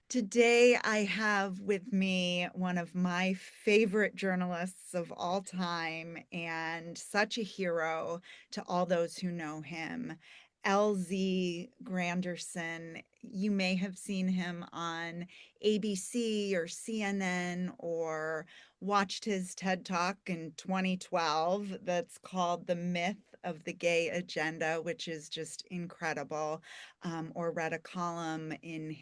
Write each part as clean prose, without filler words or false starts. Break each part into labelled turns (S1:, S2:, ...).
S1: Today, I have with me one of my favorite journalists of all time and such a hero to all those who know him, LZ Granderson. You may have seen him on ABC or CNN or watched his TED Talk in 2012 that's called The Myth of the Gay Agenda, which is just incredible, or read a column in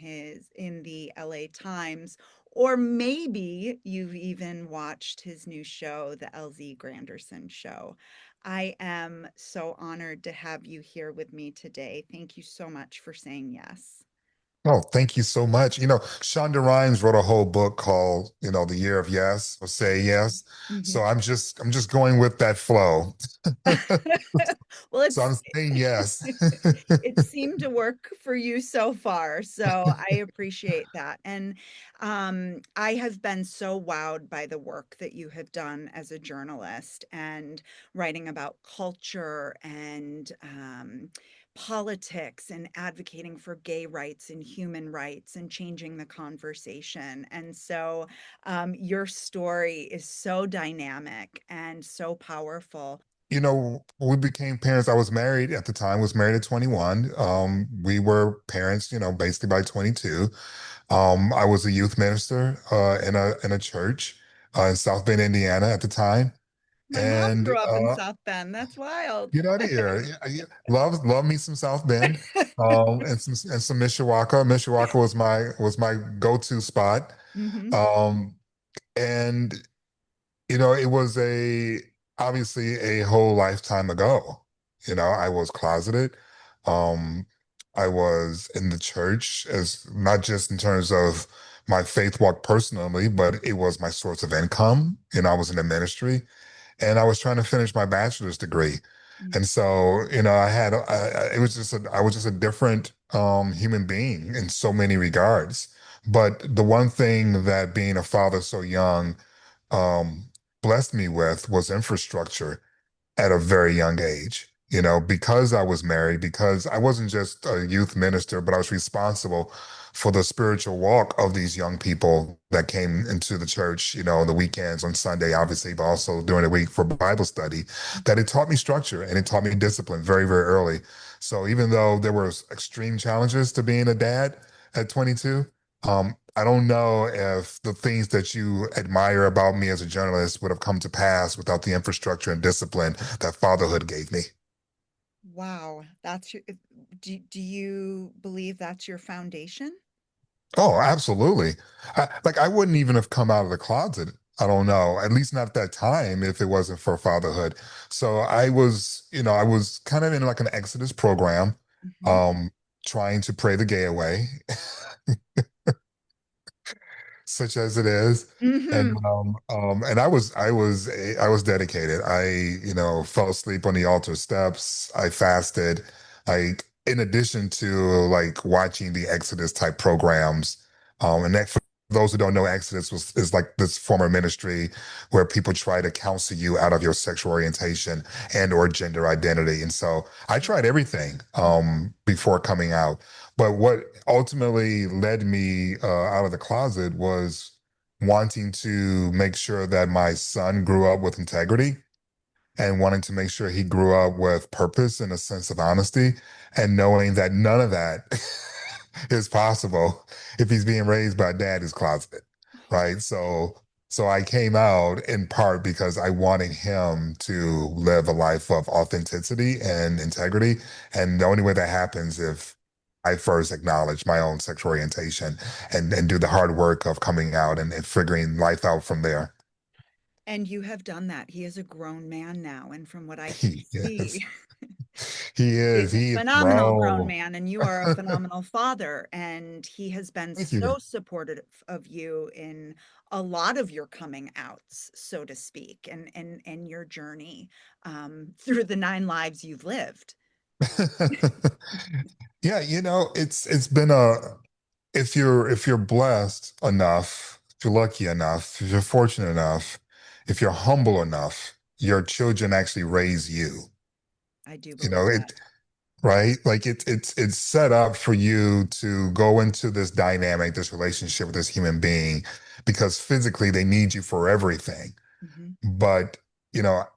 S1: the LA Times, or maybe you've even watched his new show, the LZ Granderson Show. I am so honored to have you here with me today. Thank you so much for saying yes.
S2: Oh, thank you so much. Shonda Rhimes wrote a whole book called, The Year of Yes or Say Yes. So
S1: Mhm.
S2: I'm just going with that flow.
S1: Well,
S2: So I'm saying yes.
S1: it seemed to work for you so far, so I appreciate that. And I have been so wowed by the work that you have done as a journalist and writing about culture and politics and advocating for gay rights and human rights and changing the conversation. And so your story is so dynamic and so powerful.
S2: We became parents. I was married at the time, was married at 21. We were parents, basically by 22. I was a youth minister in a church in South Bend, Indiana at the time.
S1: My mom
S2: And
S1: grew up in South Bend. That's wild.
S2: get out of here. Yeah, yeah. Love me some South Bend. And some Mishawaka. Mishawaka was my go-to spot.
S1: Hmm.
S2: Um and it was a obviously a whole lifetime ago. I was closeted. Um, I was in the church as not just in terms of my faith walk personally, but it was my source of income. I was in the ministry and I was trying to finish my bachelor's degree. And so, I was just a different human being in so many regards. But the one thing that being a father so young um, blessed me with was infrastructure at a very young age. Because I was married, because I wasn't just a youth minister, but I was responsible for the spiritual walk of these young people that came into the church, the weekends on Sunday, obviously, but also during the week for Bible study, that it taught me structure and it taught me discipline very, very early. So even though there were extreme challenges to being a dad at 22, I don't know if the things that you admire about me as a journalist would have come to pass without the infrastructure and discipline that fatherhood gave me.
S1: Wow, that's your, do you believe that's your foundation?
S2: Oh, absolutely. I wouldn't even have come out of the closet. I don't know, at least not at that time if it wasn't for fatherhood. So I was kind of in like an Exodus program,
S1: Hmm.
S2: um, trying to pray the gay away. Such as it is. And
S1: Hmm.
S2: I was dedicated. Fell asleep on the altar steps. I fasted. In addition to like watching the Exodus type programs, and that for those who don't know, Exodus is like this former ministry where people try to counsel you out of your sexual orientation and or gender identity. And so I tried everything before coming out. But what ultimately led me out of the closet was wanting to make sure that my son grew up with integrity and wanting to make sure he grew up with purpose and a sense of honesty and knowing that none of that is possible if he's being raised by dad who's closeted, right? So I came out in part because I wanted him to live a life of authenticity and integrity. And the only way that happens if I first acknowledge my own sexual orientation and do the hard work of coming out and figuring life out from there.
S1: And you have done that. He is a grown man now, and from what I can
S2: He
S1: see,
S2: is. He
S1: he's
S2: is.
S1: a
S2: He is
S1: phenomenal grown
S2: grown.
S1: man, and you are a phenomenal father. And he has been
S2: Thank you.
S1: so supportive of you in a lot of your coming outs, so to speak, and your journey through the nine lives you've lived.
S2: Yeah, it's been a if you're blessed enough, if you're lucky enough, if you're fortunate enough, if you're humble enough, your children actually raise you.
S1: I do
S2: You
S1: believe
S2: know,
S1: that.
S2: it right? Like it's set up for you to go into this dynamic, this relationship with this human being, because physically they need you for everything.
S1: Hmm.
S2: But,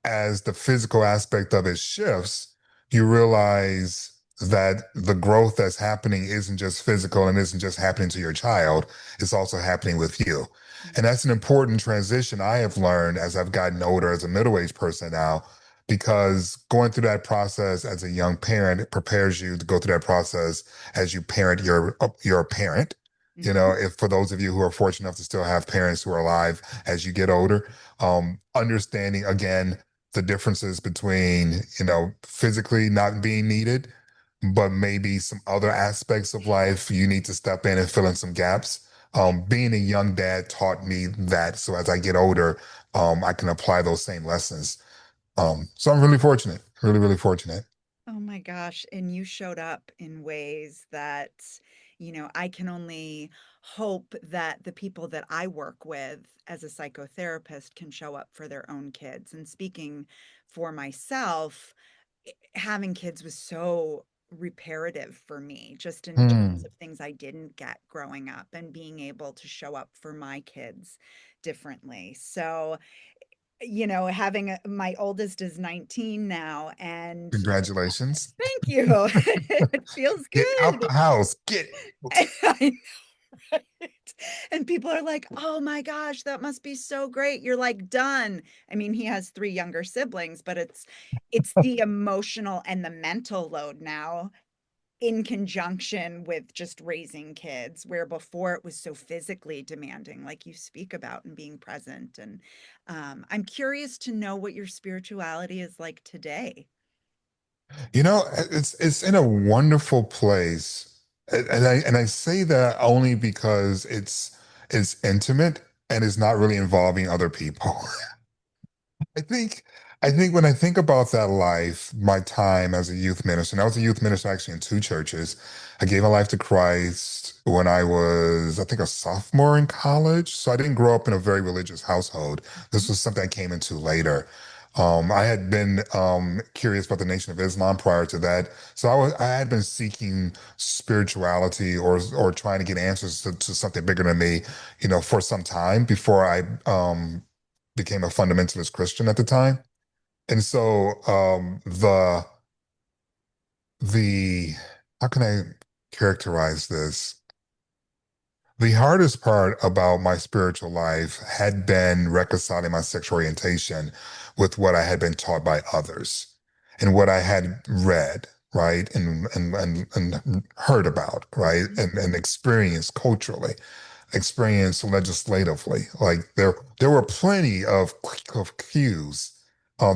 S2: as the physical aspect of it shifts, you realize that the growth that's happening isn't just physical and isn't just happening to your child, it's also happening with you. And that's an important transition I have learned as I've gotten older, as a middle-aged person now, because going through that process as a young parent, it prepares you to go through that process as you parent your parent.
S1: Hmm.
S2: If for those of you who are fortunate enough to still have parents who are alive as you get older, understanding again the differences between, physically not being needed, but maybe some other aspects of life you need to step in and fill in some gaps. Being a young dad taught me that. So as I get older, I can apply those same lessons. So I'm really fortunate, really, really fortunate.
S1: Oh my gosh. And you showed up in ways that, I can only hope that the people that I work with as a psychotherapist can show up for their own kids. And speaking for myself, having kids was so reparative for me, just in terms
S2: Hmm.
S1: of things I didn't get growing up and being able to show up for my kids differently. So, having my oldest is 19 now, and
S2: Congratulations.
S1: thank you. It feels
S2: Get out
S1: good.
S2: the house. Get
S1: I know, right? And people are like, "Oh my gosh, that must be so great. You're like done." I mean, he has three younger siblings, but it's the emotional and the mental load now in conjunction with just raising kids, where before it was so physically demanding, like you speak about, and being present. And I'm curious to know what your spirituality is like today.
S2: it's in a wonderful place. And I say that only because it's intimate and it's not really involving other people. I think I think when I think about that life, my time as a youth minister, and I was a youth minister actually in two churches. I gave my life to Christ when I was, I think, a sophomore in college. So I didn't grow up in a very religious household. This
S1: Mhm.
S2: was something I came into later. I had been curious about the Nation of Islam prior to that, so I had been seeking spirituality or trying to get answers to something bigger than me, for some time before I became a fundamentalist Christian at the time. And so the how can I characterize this? The hardest part about my spiritual life had been reconciling my sexual orientation with what I had been taught by others and what I had read, right? And heard about, right?
S1: Mhm.
S2: And experienced culturally, experienced legislatively. Like there were plenty of cues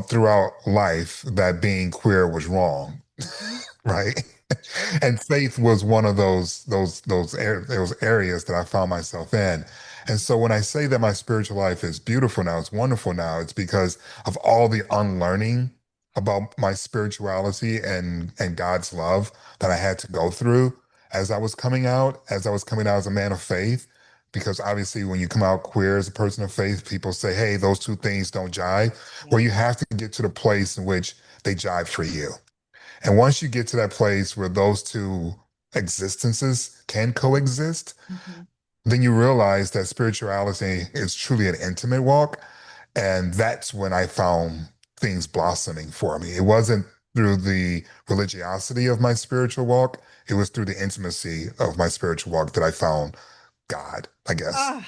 S2: throughout life that being queer was wrong,
S1: Mhm.
S2: right?
S1: Sure.
S2: And faith was one of those areas that I found myself in. And so when I say that my spiritual life is beautiful now, it's wonderful now, it's because of all the unlearning about my spirituality and God's love that I had to go through as I was coming out as a man of faith. Because obviously, when you come out queer as a person of faith, people say, hey, those two things don't jive. Well,
S1: Yeah.
S2: you have to get to the place in which they jive for you. And once you get to that place where those two existences can coexist,
S1: Mhm.
S2: then you realize that spirituality is truly an intimate walk. And that's when I found things blossoming for me. It wasn't through the religiosity of my spiritual walk, it was through the intimacy of my spiritual walk that I found God, I guess.
S1: Ah,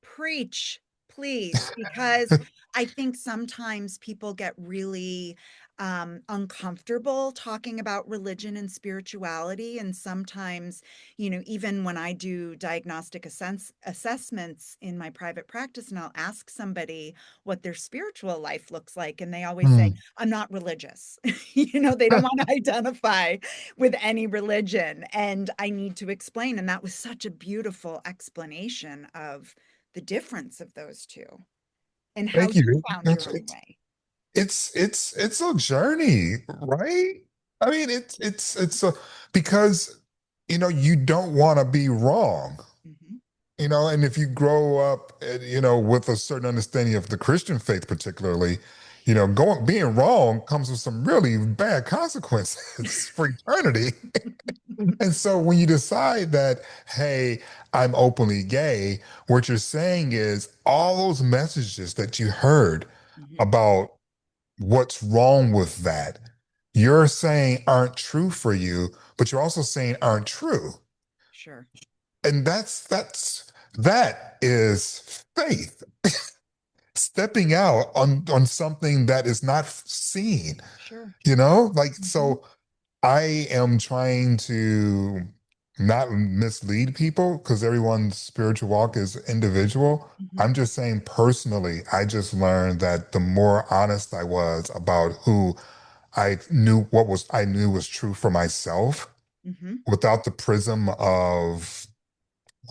S1: preach, please, because I think sometimes people get really uncomfortable talking about religion and spirituality. And sometimes, even when I do diagnostic assessments in my private practice, and I'll ask somebody what their spiritual life looks like, and they always say,
S2: Hmm.
S1: I'm not religious. They don't want to identify with any religion. And I need to explain. And that was such a beautiful explanation of the difference of those two and how
S2: Thank
S1: you
S2: you.
S1: found
S2: It's,
S1: your own
S2: it's
S1: way.
S2: it's a journey, right? I mean, it's a because you don't want to be wrong,
S1: Mhm.
S2: and if you grow up, with a certain understanding of the Christian faith, particularly, going being wrong comes with some really bad consequences for eternity. And so when you decide that, hey, I'm openly gay, what you're saying is all those messages that you heard
S1: Mhm.
S2: about what's wrong with that, you're saying aren't true for you, but you're also saying aren't true.
S1: Sure.
S2: And that is faith. Stepping out on something that is not seen,
S1: Sure.
S2: like
S1: Mhm.
S2: so I am trying to not mislead people because everyone's spiritual walk is individual.
S1: Mhm.
S2: I'm just saying personally, I just learned that the more honest I was about who I knew was true for myself
S1: Mhm.
S2: without the prism of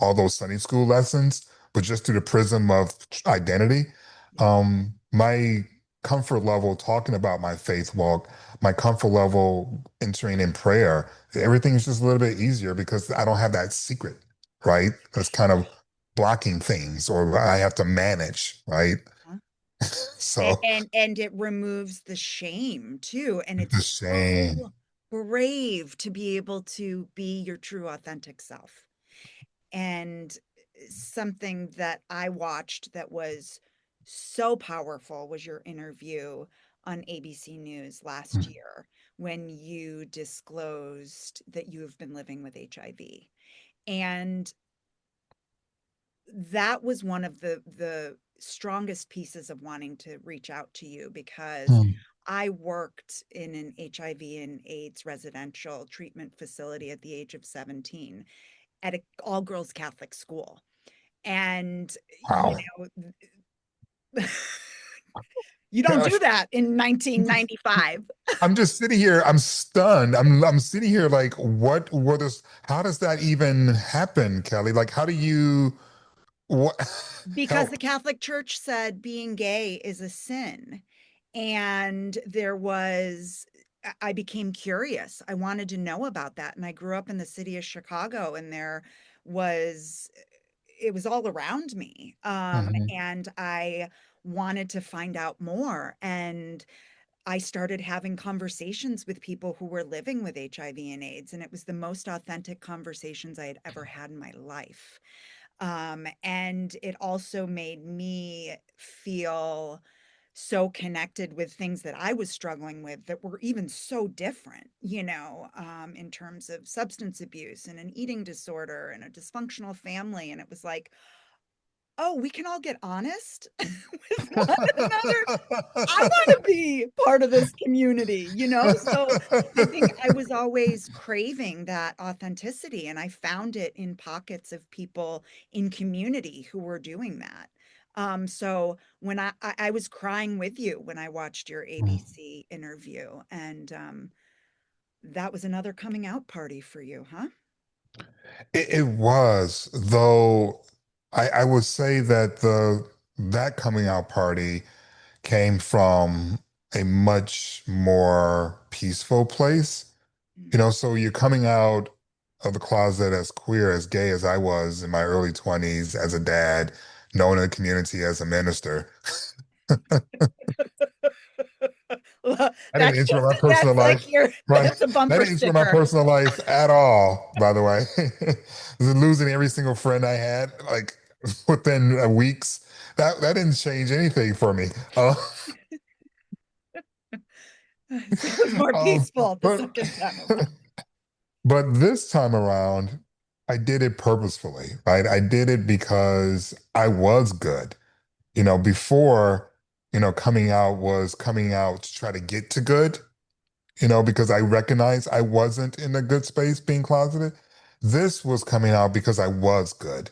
S2: all those Sunday school lessons, but just through the prism of identity.
S1: Yeah.
S2: My comfort level talking about my faith walk, my comfort level entering in prayer, everything's just a little bit easier because I don't have that secret, right? That's kind of blocking things or I have to manage, right?
S1: Huh?
S2: So
S1: And it removes the shame too, and
S2: it's a
S1: it's
S2: shame.
S1: so brave to be able to be your true authentic self. And something that I watched that was so powerful was your interview on ABC News last year when you disclosed that you have been living with HIV. And that was one of the strongest pieces of wanting to reach out to you because
S2: Mm.
S1: I worked in an HIV and AIDS residential treatment facility at the age of 17 at an all girls Catholic school. And, you
S2: Wow.
S1: know, you don't do
S2: Gosh,
S1: that in 1995
S2: I'm just sitting here. I'm stunned. I'm sitting here like, what is? How does that even happen, Kelly? Like, how do you what
S1: because the
S2: help?
S1: Catholic Church said being gay is a sin. And I became curious. I wanted to know about that. And I grew up in the city of Chicago, and was, it was all around me.
S2: Mhm.
S1: And I wanted to find out more. And I started having conversations with people who were living with HIV and AIDS. And it was the most authentic conversations I had ever had in my life. And it also made me feel so connected with things that I was struggling with that were even so different, in terms of substance abuse and an eating disorder and a dysfunctional family. And it was like, oh, we can all get honest with one another. I want to be part of this community, So I think I was always craving that authenticity, and I found it in pockets of people in community who were doing that. So when I was crying with you when I watched your ABC interview, and that was another coming out party for you, huh?
S2: It was, though I would say that the that coming out party came from a much more peaceful place. So you're coming out of the closet as queer, as gay as I was in my early 20s as a dad, known in the community as a minister.
S1: Well,
S2: That didn't interrupt my personal
S1: that's like
S2: life,
S1: your
S2: right?
S1: that's a
S2: That
S1: bumper
S2: didn't interrupt my
S1: sticker.
S2: personal life at all, by the way. Losing every single friend I had, like within weeks, that didn't change anything for me.
S1: So it was more
S2: um,
S1: peaceful the
S2: but
S1: second time around.
S2: but this time around, I did it purposefully, right? I did it because I was good. Before, coming out was coming out to try to get to good, because I recognized I wasn't in a good space being closeted. This was coming out because I was good.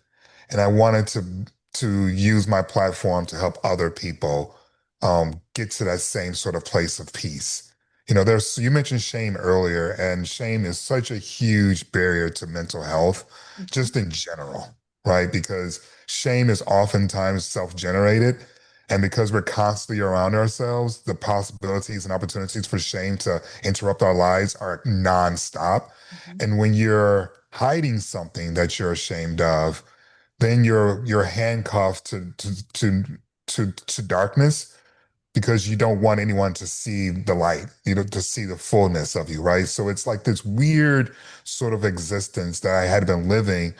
S2: And I wanted to use my platform to help other people get to that same sort of place of peace. You mentioned shame earlier, and shame is such a huge barrier to mental health,
S1: Mhm,
S2: just in general, right? Because shame is oftentimes self-generated. And because we're constantly around ourselves, the possibilities and opportunities for shame to interrupt our lives are nonstop.
S1: mhm,
S2: And when you're hiding something that you're ashamed of, then you're handcuffed to darkness. because you don't want anyone to see the light, to see the fullness of you, right? So it's like this weird sort of existence that I had been living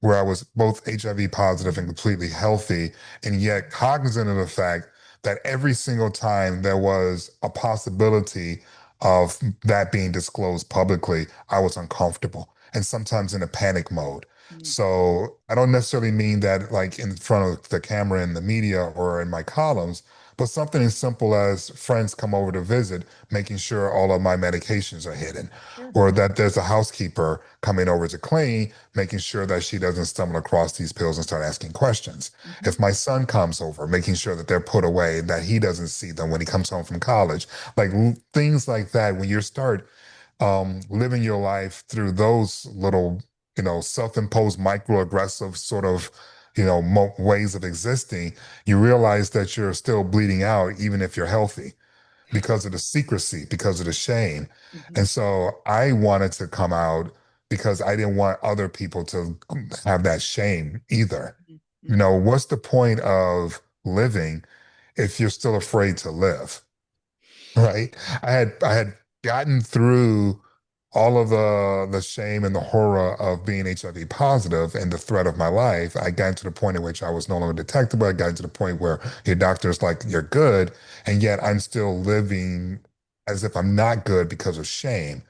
S2: where I was both HIV positive and completely healthy, and yet cognizant of the fact that every single time there was a possibility of that being disclosed publicly, I was uncomfortable and sometimes in a panic mode.
S1: Mm.
S2: So I don't necessarily mean that like in front of the camera in the media or in my columns, but something as simple as friends come over to visit, making sure all of my medications are hidden,
S1: Sure.
S2: or that there's a housekeeper coming over to clean, making sure that she doesn't stumble across these pills and start asking questions.
S1: Hmm.
S2: If my son comes over, making sure that they're put away, that he doesn't see them when he comes home from college, like things like that. When you start living your life through those little, self-imposed microaggressive sort of, ways of existing, you realize that you're still bleeding out, even if you're healthy, because of the secrecy, because of the shame.
S1: Hmm.
S2: And so I wanted to come out because I didn't want other people to have that shame either.
S1: Hmm.
S2: What's the point of living if you're still afraid to live? Right. I had gotten through all of the shame and the horror of being HIV positive and the threat of my life. I got to the point in which I was no longer detectable. I got to the point where your doctor's like, you're good, and yet I'm still living as if I'm not good because of shame.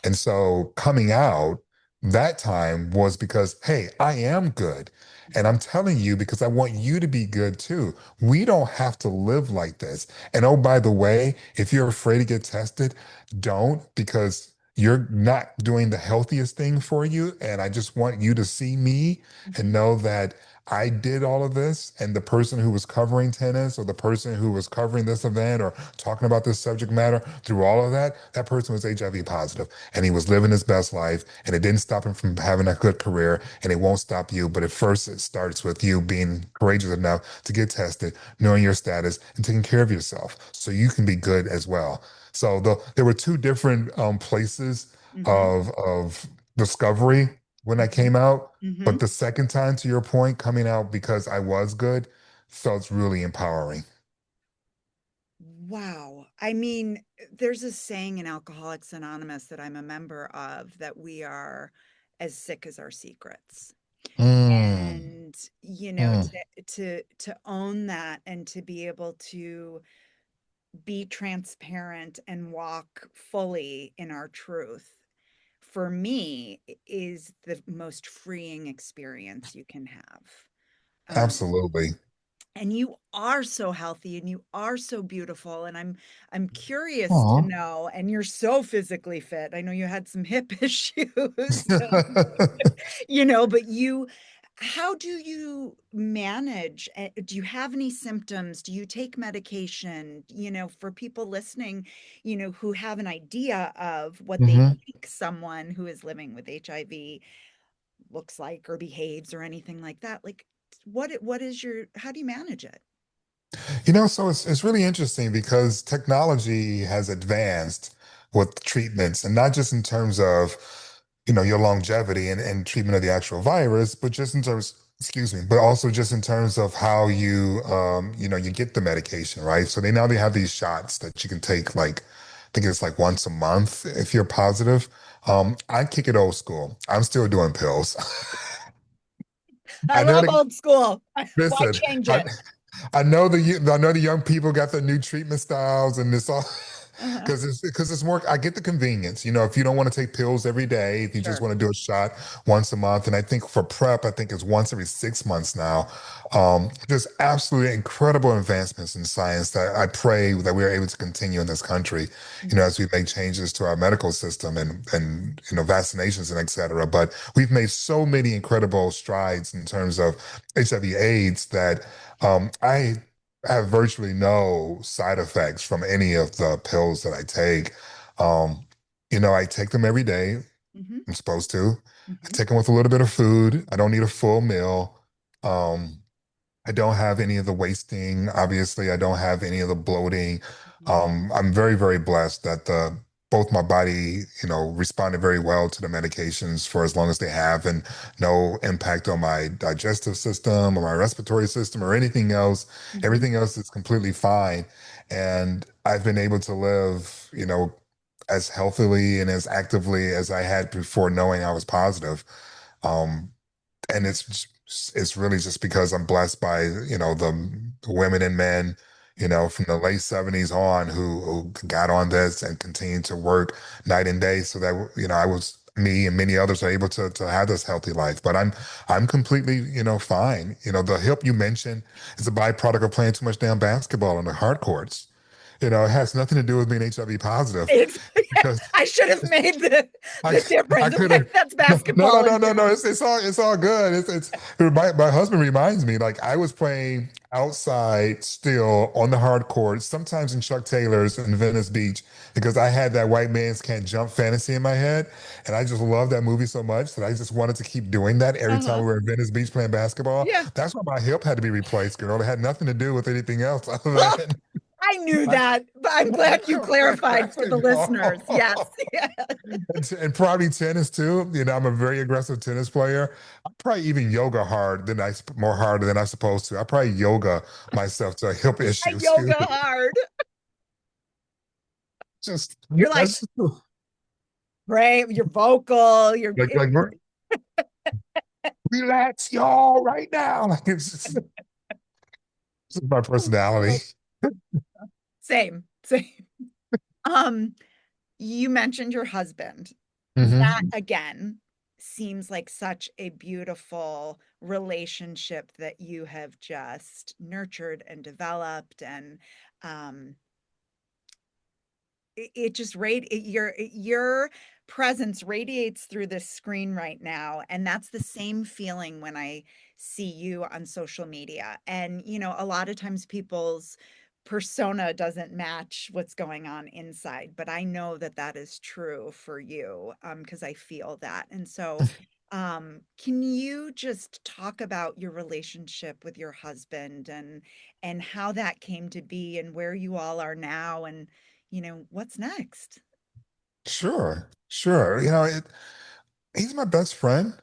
S2: And so coming out that time was because, hey, I am good. And I'm telling you because I want you to be good too. We don't have to live like this. And oh, by the way, if you're afraid to get tested, don't, because you're not doing the healthiest thing for you. And I just want you to see me and
S1: Hmm.
S2: know that I did all of this. And the person who was covering tennis or the person who was covering this event or talking about this subject matter through all of that, that person was HIV positive and he was living his best life, and it didn't stop him from having a good career, and it won't stop you. But at first, it starts with you being courageous enough to get tested, knowing your status, and taking care of yourself so you can be good as well. So there were two different places
S1: Hmm.
S2: of discovery when I
S1: Hmm.
S2: came out.
S1: Hmm.
S2: But the second time, to your point, coming out because I was good felt really empowering.
S1: Wow. I mean, there's a saying in Alcoholics Anonymous that I'm a member of that we are as sick as our secrets.
S2: Mm,
S1: And,
S2: mm,
S1: to own that and to be able to be transparent and walk fully in our truth, for me, is the most freeing experience you can have.
S2: absolutely.
S1: And you are so healthy and you are so beautiful, and I'm curious to
S2: Aw.
S1: know, and you're so physically fit. I know you had some hip issues, but how do you manage? Do you have any symptoms? Do you take medication? For people listening, who have an idea of what they
S2: Mhm.
S1: think someone who is living with HIV looks like or behaves or anything like that. Like, what is how do you manage it?
S2: So it's really interesting because technology has advanced with treatments, and not just in terms of, your longevity and treatment of the actual virus, but just in terms, excuse me, but also just in terms of how you get the medication, right? So they have these shots that you can take, like, I think it's like once a month if you're positive. I kick it old school. I'm still doing pills.
S1: I
S2: I know
S1: love
S2: that,
S1: old school. Why
S2: listen,
S1: change
S2: I,
S1: it?
S2: I know the young people got the new treatment styles and this all
S1: Uh-huh.
S2: because it's more. I get the convenience. If you don't want to take pills every day, if you just
S1: Sure.
S2: want to do a shot once a month, and I think for PrEP, I think it's once every 6 months now. There's absolutely incredible advancements in science that I pray that we are able to continue in this country.
S1: Mhm.
S2: As we make changes to our medical system and vaccinations and et cetera. But we've made so many incredible strides in terms of HIV/AIDS that I have virtually no side effects from any of the pills that I take. Um, I take them every day.
S1: Mhm.
S2: I'm supposed to. I
S1: Mhm.
S2: take them with a little bit of food. I don't need a full meal. Um, I don't have any of the wasting. Obviously, I don't have any of the bloating.
S1: Mhm.
S2: I'm very, very blessed that the both my body, responded very well to the medications for as long as they have, and no impact on my digestive system or my respiratory system or anything else.
S1: Mhm.
S2: Everything else is completely fine. And I've been able to live, as healthily and as actively as I had before knowing I was positive. Um, and it's really just because I'm blessed by the women and men from the late 70s on who got on this and continued to work night and day so that I was me and many others are able to have this healthy life. But I'm completely fine. The hip you mentioned is a byproduct of playing too much damn basketball on the hard courts. It has nothing to do with being HIV positive
S1: It's,
S2: because
S1: I should have made
S2: I
S1: the
S2: I
S1: difference.
S2: could have
S1: That's
S2: no no no
S1: basketball
S2: no
S1: and
S2: no no. It's all good. It's my husband reminds me like I was playing outside still on the hard court, sometimes in Chuck Taylor's in Venice Beach because I had that white man's can't jump fantasy in my head, and I just loved that movie so much that I just wanted to keep doing that every time
S1: uh-huh.
S2: we were in Venice Beach playing basketball.
S1: Yeah.
S2: That's why my hip had to be replaced, girl. It had nothing to do with anything else other than
S1: I knew
S2: my,
S1: that, but I'm glad you
S2: playing
S1: clarified for the listeners. Yes.
S2: basketball.
S1: Yeah.
S2: And probably tennis too. I'm a very aggressive tennis player. I probably even yoga more harder than I'm supposed to. I probably yoga myself to hip
S1: I
S2: issues too.
S1: yoga hard.
S2: Just
S1: You're like,
S2: that's just
S1: right, you're vocal,
S2: like relax, y'all, right now. Like it's just my personality.
S1: same. Um, you mentioned your husband. That
S2: Hmm.
S1: again seems like such a beautiful relationship that you have just nurtured and developed and um it just your presence radiates through this screen right now, and that's the same feeling when I see you on social media. And a lot of times people's persona doesn't match what's going on inside, but I know that that is true for you, because I feel that. And so can you just talk about your relationship with your husband and how that came to be and where you all are now and what's next?
S2: Sure, sure. He's my best friend.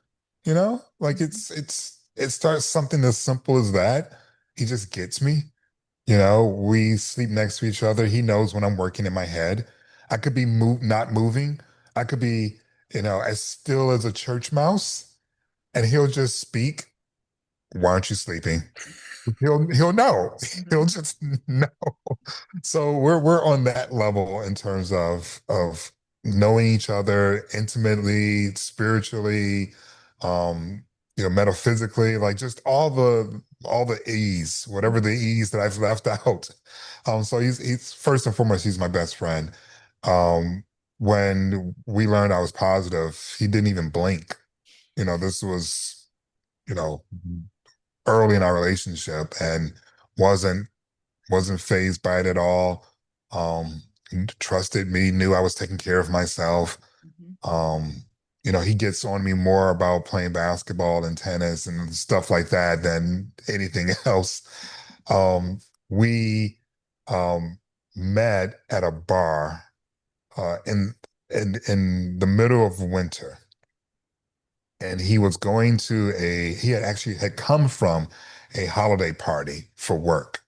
S2: Like
S1: Mhm.
S2: it starts something as simple as that. He just gets me. We sleep next to each other. He knows when I'm working in my head. I could be not moving. I could be, as still as a church mouse, and he'll just speak. Why aren't you sleeping? He'll know. He'll
S1: Mhm.
S2: just know. So we're on that level in terms of knowing each other intimately, spiritually, um, metaphysically, like just all the ease, whatever the ease that I've left out. So he's first and foremost, he's my best friend. Um, when we learned I was positive, he didn't even blink. This was, you know, early in our relationship and wasn't wasn't phased by it at all. Um, Trusted me, knew I was taking care of myself.
S1: Mhm.
S2: Um, he gets on me more about playing basketball and tennis and stuff like that than anything else. We met at a bar in the middle of winter, and he had actually had come from a holiday party for work.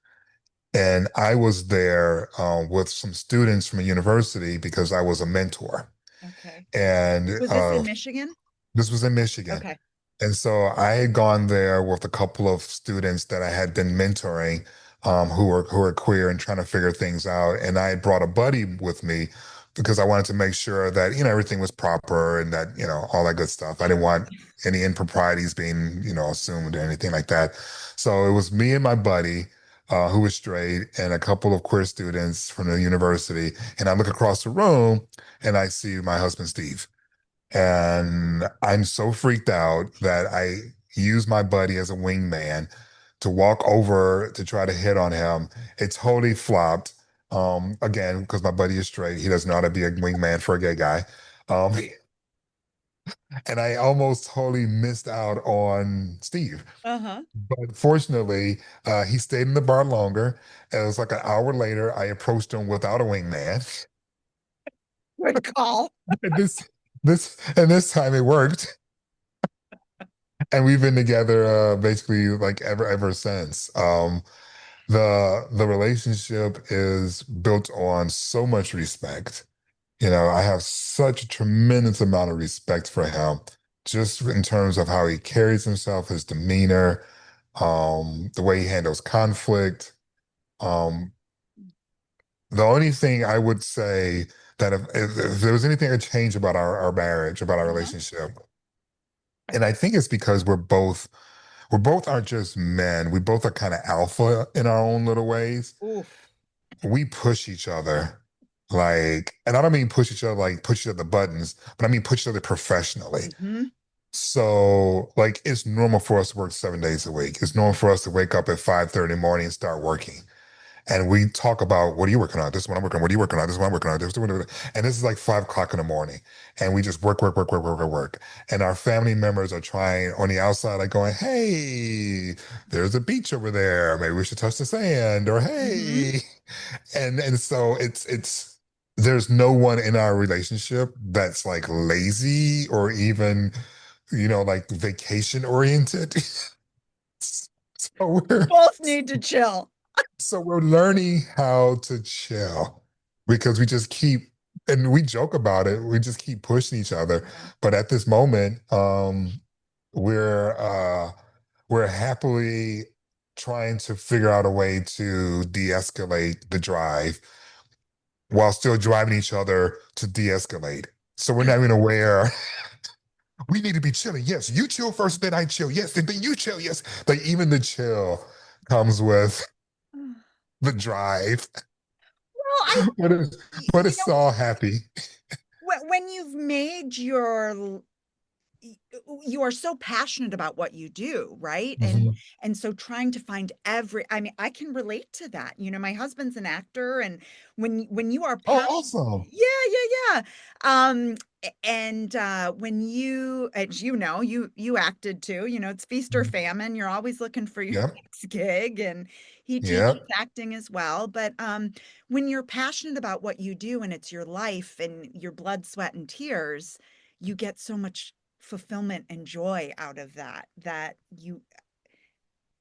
S2: And I was there with some students from a university because I was a mentor.
S1: Okay.
S2: And
S1: Was this in Michigan?
S2: this was in Michigan.
S1: Okay.
S2: And so I had gone there with a couple of students that I had been mentoring, who were queer and trying to figure things out. And I had brought a buddy with me because I wanted to make sure that, everything was proper and that, all that good stuff. I didn't want any improprieties being, assumed or anything like that. So it was me and my buddy, who was straight, and a couple of queer students from the university. And I look across the room and I see my husband, Steve. And I'm so freaked out that I use my buddy as a wingman to walk over to try to hit on him. It totally flopped. Again, because my buddy is straight. He doesn't know how to be a wingman for a gay guy. Um, and I almost totally missed out on Steve.
S1: Uh-huh.
S2: But fortunately, he stayed in the bar longer. And it was like an hour later, I approached him without a wingman.
S1: Good call.
S2: And this time it worked. And we've been together basically like ever since. The relationship is built on so much respect. I have such a tremendous amount of respect for him, just in terms of how he carries himself, his demeanor, the way he handles conflict. Um, the only thing I would say that if there was anything to change about our marriage, about our
S1: Uh-huh.
S2: relationship, and I think it's because we both aren't just men. We both are kind of alpha in our own little ways.
S1: Oof.
S2: We push each other like, and I don't mean push each other like push each other buttons, but I mean push each other professionally.
S1: Hmm.
S2: So like it's normal for us to work 7 days a week. It's normal for us to wake up at 5:30 in the morning and start working. And we talk about what are you working on? This is what I'm working on. What are you working on? This is what I'm working on. And this is like 5 o'clock in the morning. And we just work, work, work, work, work, work, work. And our family members are trying on the outside, like going, hey, there's a beach over there. Maybe we should touch the sand. Or
S1: Hmm.
S2: hey. And so it's there's no one in our relationship that's like lazy or even, like vacation oriented. So we're
S1: Both need to chill.
S2: So we're learning how to chill because we just keep, and we joke about it, we just keep pushing each other.
S1: Yeah.
S2: But at this moment, we're uh we're happily trying to figure out a way to de-escalate the drive while still driving each other to de-escalate. So we're not even aware. We need to be chilling. Yes, you chill first, then I chill. Yes, and then you chill. Yes. Like even the chill comes with the drive.
S1: Well, I,
S2: But it's but
S1: you
S2: it's
S1: know,
S2: all happy.
S1: when you've made you are so passionate about what you do, right?
S2: Mhm.
S1: And so trying to find I mean, I can relate to that. My husband's an actor, and when you are
S2: Oh,
S1: passionate,
S2: awesome.
S1: yeah, yeah, yeah. And when as you acted too, it's feast or
S2: Mhm.
S1: famine. You're always looking for your
S2: Yep.
S1: next gig, and he teaches
S2: Yep.
S1: acting as well. But when you're passionate about what you do and it's your life and your blood, sweat, and tears, you get so much fulfillment and joy out of that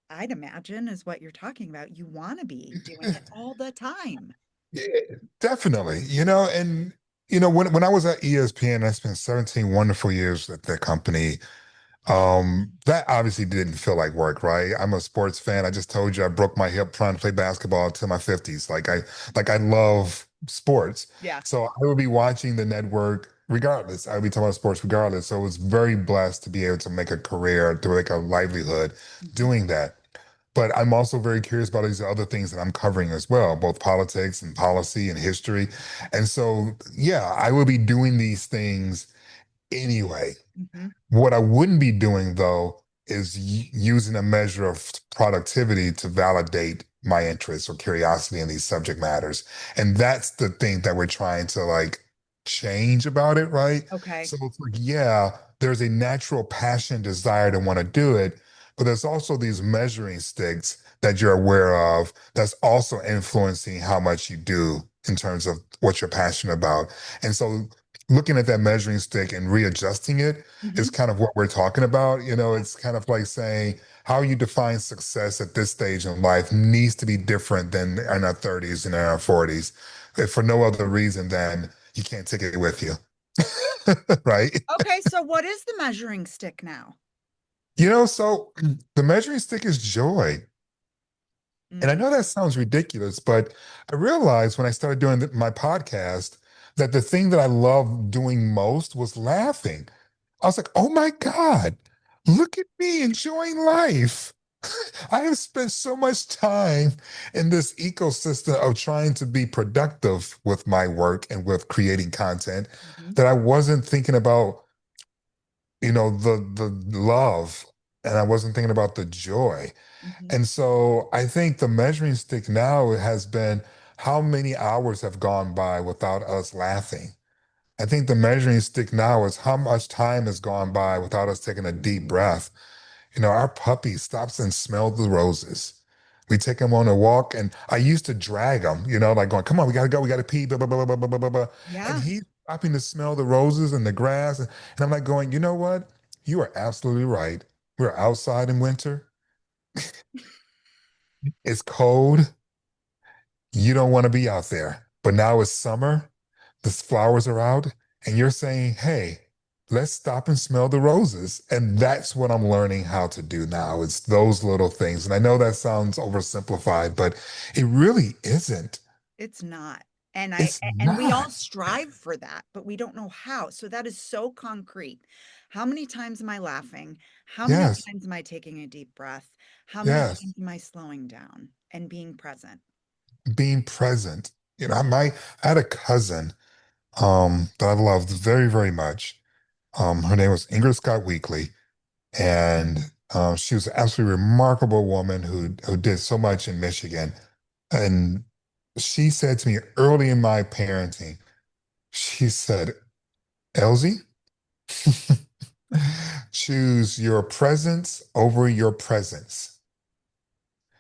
S1: I'd imagine is what you're talking about. You want to be doing it all the time.
S2: Yeah, definitely. And when I was at ESPN, I spent 17 wonderful years at that company. That obviously didn't feel like work, right? I'm a sports fan. I just told you I broke my hip trying to play basketball until my 50s. Like I love sports.
S1: Yeah.
S2: So I would be watching the network regardless. I would be talking about sports regardless. So I was very blessed to be able to make a career, to make a livelihood
S1: Mhm.
S2: doing that. But I'm also very curious about these other things that I'm covering as well, both politics and policy and history. And so, yeah, I will be doing these things anyway.
S1: Mhm.
S2: What I wouldn't be doing though is using a measure of productivity to validate my interest or curiosity in these subject matters. And that's the thing that we're trying to like change about it, right?
S1: Okay.
S2: So it's like, yeah, there's a natural passion, desire to want to do it, but there's also these measuring sticks that you're aware of that's also influencing how much you do in terms of what you're passionate about. And so looking at that measuring stick and readjusting it is
S1: Mhm.
S2: kind of what we're talking about.
S1: Yeah.
S2: It's kind of like saying how you define success at this stage in life needs to be different than in our 30s and in our 40s, if for no other reason than you can't take it with you. Right?
S1: Okay, so what is the measuring stick now?
S2: So the measuring stick is joy. And I
S1: Mm.
S2: know that sounds ridiculous, but I realized when I started doing my podcast that the thing that I loved doing most was laughing. I was like, oh my God, look at me enjoying life. I have spent so much time in this ecosystem of trying to be productive with my work and with creating content
S1: Mhm.
S2: that I wasn't thinking about, the love, and I wasn't thinking about the joy.
S1: Mhm.
S2: And so I think the measuring stick now has been how many hours have gone by without us laughing. I think the measuring stick now is how much time has gone by without us taking a deep breath. Our puppy stops and smells the roses. We take him on a walk, and I used to drag him, like going, "Come on, we gotta go, we gotta pee, blah blah blah blah blah blah blah blah." And
S1: Yeah.
S2: he stopping to smell the roses and the grass. And I'm like going, you know what? You are absolutely right. We're outside in winter. It's cold. You don't want to be out there. But now it's summer. The flowers are out. And you're saying, hey, let's stop and smell the roses. And that's what I'm learning how to do now. It's those little things. And I know that sounds oversimplified, but it really isn't.
S1: It's not. And
S2: It's
S1: and we all
S2: not.
S1: strive for that, but we don't know how. So that is so concrete. How many times am I laughing? How many
S2: Yes.
S1: times am I taking a deep breath? How many
S2: Yes.
S1: times am I slowing down and being present?
S2: Being present. I had a cousin that I loved very, very much. Her name was Ingrid Scott Weekly, and she was an absolutely remarkable woman who did so much in Michigan. And she said to me early in my parenting, she said, Elsie, choose your presence over your presence.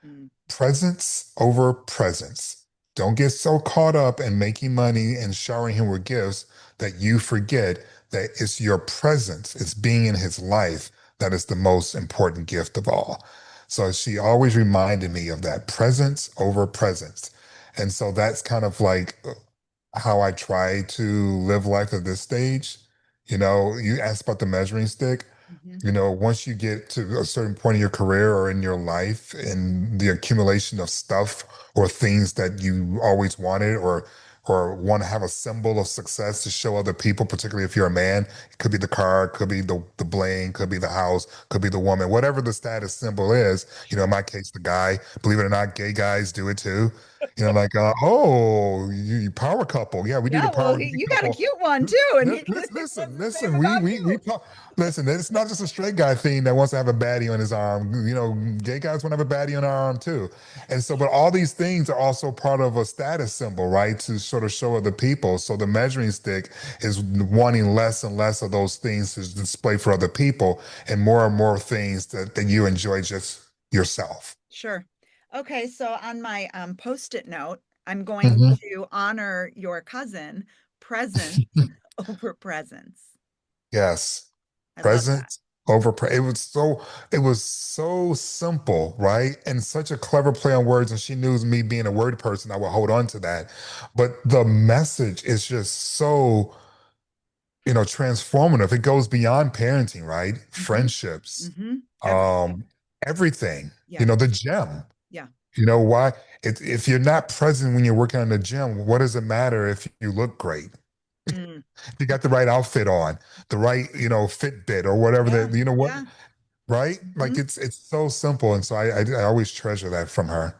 S1: Mm,
S2: Presence over presence. Don't get so caught up in making money and showering him with gifts that you forget that it's your presence, it's being in his life that is the most important gift of all. So she always reminded me of that presence over presence. And so that's kind of like how I try to live life at this stage. You asked about the measuring stick.
S1: mhm.
S2: Once you get to a certain point in your career or in your life and the accumulation of stuff or things that you always wanted or want to have a symbol of success to show other people, particularly if you're a man, it could be the car, could be the bling, could be the house, could be the woman, whatever the status symbol is. In
S1: Sure.
S2: my case, the guy, believe it or not, gay guys do it too. Like, oh, you power couple. Yeah, we do the
S1: Yeah, well,
S2: power gay
S1: you got a
S2: couple.
S1: cute one too, and he
S2: Listen,
S1: says the same
S2: listen.
S1: about
S2: We
S1: you.
S2: talk. Listen, it's not just a straight guy thing that wants to have a baddie on his arm. Gay guys want to have a baddie on our arm too. And so, but all these things are also part of a status symbol, right? To sort of show other people. So the measuring stick is wanting less and less of those things to display for other people and more things that you enjoy just yourself.
S1: Sure. Okay, so on my post-it note, I'm going
S2: Mhm.
S1: to honor your cousin, presence over presence.
S2: Yes.
S1: I love that.
S2: Presence over it was so simple, right? And such a clever play on words. And she knew me being a word person, I would hold on to that. But the message is just so, transformative. It goes beyond parenting, right?
S1: Hmm.
S2: Friendships,
S1: Hmm. Everything.
S2: um, everything,
S1: Yeah.
S2: the gym.
S1: Yeah.
S2: Why? If you're not present when you're working on the gym, what does it matter if you look great?
S1: Mm.
S2: You got the right outfit on, the right, Fitbit or whatever
S1: Yeah.
S2: that, what,
S1: Yeah.
S2: right? Like
S1: Hmm.
S2: it's so simple. And so I always treasure that from her.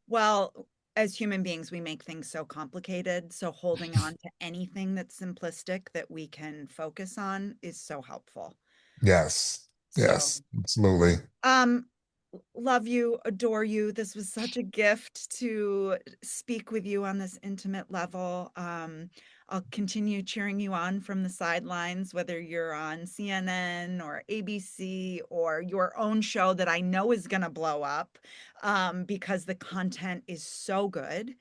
S1: Well, as human beings, we make things so complicated. So holding on to anything that's simplistic that we can focus on is so helpful.
S2: Yes.
S1: So,
S2: Yes, absolutely.
S1: um, love you, adore you. This was such a gift to speak with you on this intimate level. I'll continue cheering you on from the sidelines, whether you're on CNN or ABC or your own show that I know is going to blow up, because the content is so good.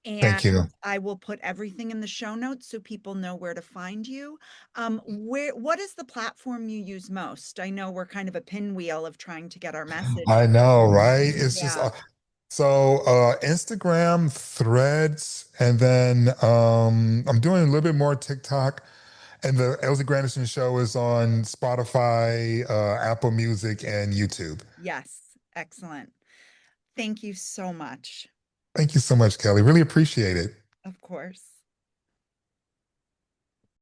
S1: And
S2: Thank you.
S1: I will put everything in the show notes so people know where to find you. What is the platform you use most? I know we're kind of a pinwheel of trying to get our message.
S2: I know, right? It's just
S1: Yeah.
S2: so Instagram, Threads, and then I'm doing a little bit more TikTok. And the Elsie Granderson show is on Spotify, Apple Music, and YouTube.
S1: Yes. Excellent. Thank you so much.
S2: Thank you so much, Kelly. Really appreciate it.
S1: Of course.